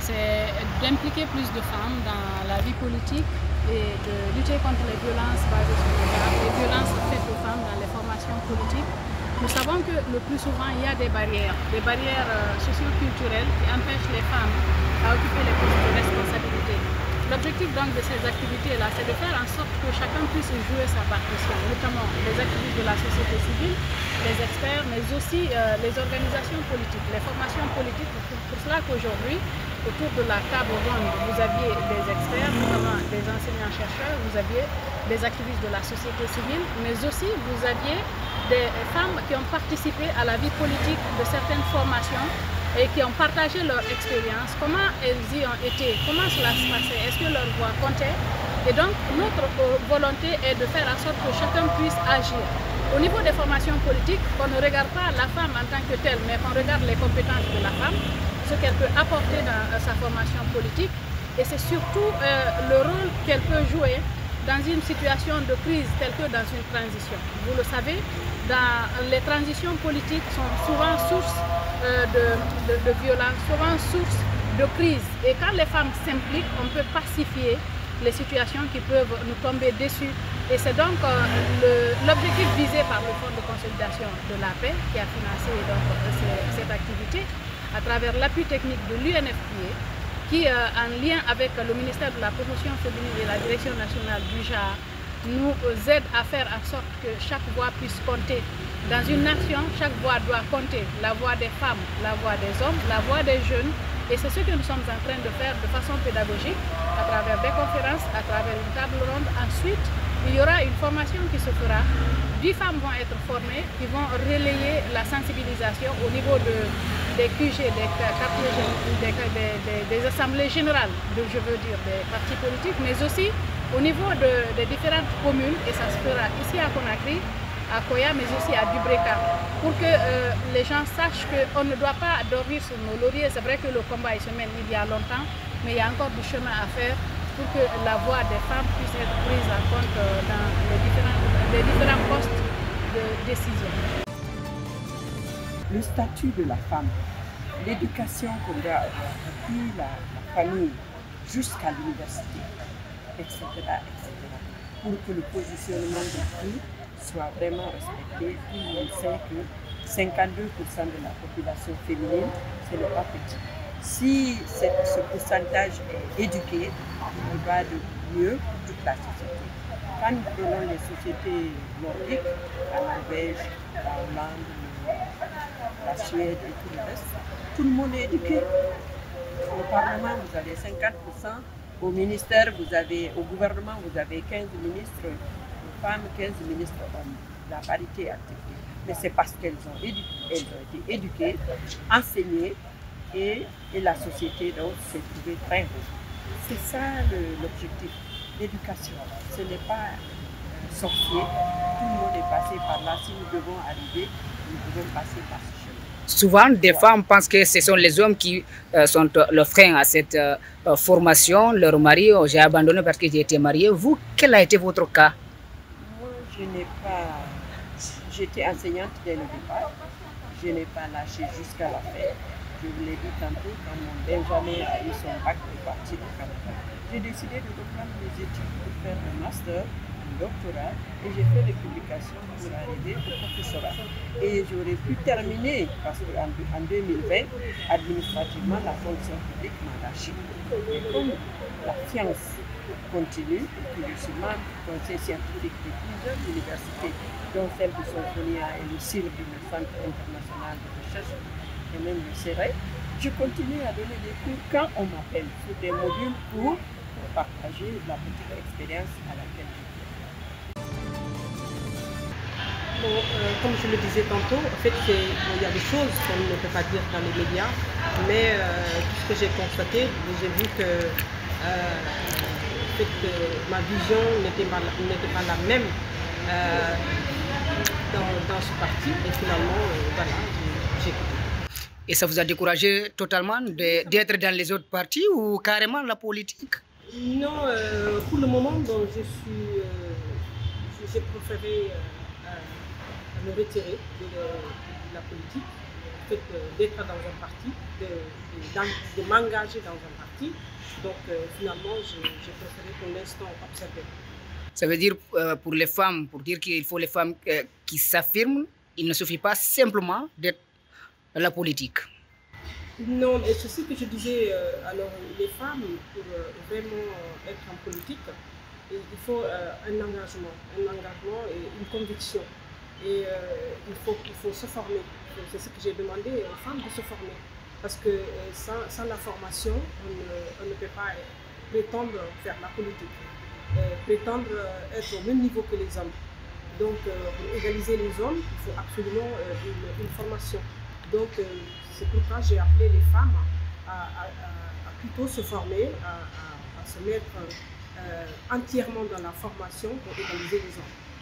c'est d'impliquer plus de femmes dans la vie politique et de lutter contre les violences basées sur le genre, les violences faites aux femmes dans les formations politiques. Nous savons que le plus souvent il y a des barrières socio-culturelles qui empêchent les femmes à occuper les postes de responsabilité. L'objectif donc de ces activités-là, c'est de faire en sorte que chacun puisse jouer sa partition, notamment les activistes de la société civile, les experts, mais aussi les organisations politiques, les formations politiques. Pour cela qu'aujourd'hui, autour de la table ronde, vous aviez des experts, notamment des enseignants-chercheurs, vous aviez des activistes de la société civile, mais aussi vous aviez des femmes qui ont participé à la vie politique de certaines formations et qui ont partagé leur expérience, comment elles y ont été, comment cela se passait, est-ce que leur voix comptait. Et donc notre volonté est de faire en sorte que chacun puisse agir. Au niveau des formations politiques, qu'on ne regarde pas la femme en tant que telle, mais qu'on regarde les compétences de la femme, ce qu'elle peut apporter dans sa formation politique, et c'est surtout le rôle qu'elle peut jouer dans une situation de crise telle que dans une transition. Vous le savez, les transitions politiques sont souvent source de violence, souvent source de crise. Et quand les femmes s'impliquent, on peut pacifier les situations qui peuvent nous tomber dessus. Et c'est donc l'objectif visé par le Fonds de consolidation de la paix qui a financé donc, cette activité à travers l'appui technique de l'UNFPA qui, en lien avec le ministère de la Promotion féminine et la Direction nationale du genre, nous aide à faire en sorte que chaque voix puisse compter. Dans une nation, chaque voix doit compter. La voix des femmes, la voix des hommes, la voix des jeunes. Et c'est ce que nous sommes en train de faire de façon pédagogique, à travers des conférences, à travers une table ronde. Ensuite, il y aura une formation qui se fera. 10 femmes vont être formées, qui vont relayer la sensibilisation au niveau des QG, des quartiers, des assemblées générales, je veux dire, des partis politiques, mais aussi au niveau des différentes communes, et ça se fera ici à Conakry, à Koya, mais aussi à Dubreka, pour que les gens sachent qu'on ne doit pas dormir sur nos lauriers. C'est vrai que le combat il se mène il y a longtemps, mais il y a encore du chemin à faire pour que la voix des femmes puisse être prise en compte dans les différents postes de décision. Le statut de la femme, l'éducation qu'on doit avoir depuis la famille jusqu'à l'université, etc., pour que le positionnement des filles soit vraiment respecté. Tout le monde sait que 52% de la population féminine, ce n'est pas petit. Si ce pourcentage est éduqué, il va de mieux pour toute la société. Quand nous prenons les sociétés nordiques, la Norvège, la Hollande, la Suède et tout le reste, tout le monde est éduqué. Au Parlement, vous avez 50%. Au ministère, au gouvernement, vous avez 15 ministres femmes, 15 ministres hommes. La parité est acceptée. Mais c'est parce qu'elles ont été éduquées, enseignées et la société donc s'est trouvée très haute. C'est ça l'objectif, l'éducation. Ce n'est pas sorcier. Tout le monde est passé par là. Si nous devons arriver, nous devons passer par ce chemin. Souvent, des femmes pensent que ce sont les hommes qui sont le frein à cette formation. Leur mari, j'ai abandonné parce que j'ai été mariée. Vous, quel a été votre cas? Moi, j'étais enseignante dès le départ. Je n'ai pas lâché jusqu'à la fin. Je vous l'ai dit tantôt, quand mon Benjamin a eu son bac de parti au Canada, j'ai décidé de reprendre mes études pour faire un master, un doctorat, et j'ai fait des publications pour arriver au professorat. Et j'aurais pu terminer, parce qu'en 2020, administrativement, la fonction publique m'a lâché. Et comme la science continue, et je suis membre du conseil scientifique de plusieurs universités, dont celle de Sofonia et le CIRB, le Centre international de recherche, et même le CEREC, je continue à donner des cours quand on m'appelle sur des modules pour partager la petite expérience à laquelle je viens. Bon, comme je le disais tantôt, en fait, il y a des choses qu'on ne peut pas dire dans les médias, mais tout ce que j'ai constaté, j'ai vu que, ma vision n'était pas la même dans ce parti, et finalement, voilà, j'ai quitté. Et ça vous a découragé totalement d'être dans les autres partis ou carrément la politique? Non, pour le moment, donc, j'ai préféré me retirer de la politique fait d'être dans un parti, de m'engager dans un parti. Donc finalement, j'ai préféré pour l'instant observer. Ça veut dire pour les femmes, pour dire qu'il faut les femmes qui s'affirment, il ne suffit pas simplement d'être dans la politique. Non, mais c'est ce que je disais, alors les femmes, pour vraiment être en politique, il faut un engagement et une conviction. Et il faut se former. C'est ce que j'ai demandé aux femmes de se former. Parce que sans la formation, on ne peut pas prétendre faire la politique, prétendre être au même niveau que les hommes. Donc pour égaliser les hommes, il faut absolument une formation. Donc c'est pourquoi j'ai appelé les femmes à plutôt se former, à se mettre entièrement dans la formation pour égaliser les hommes.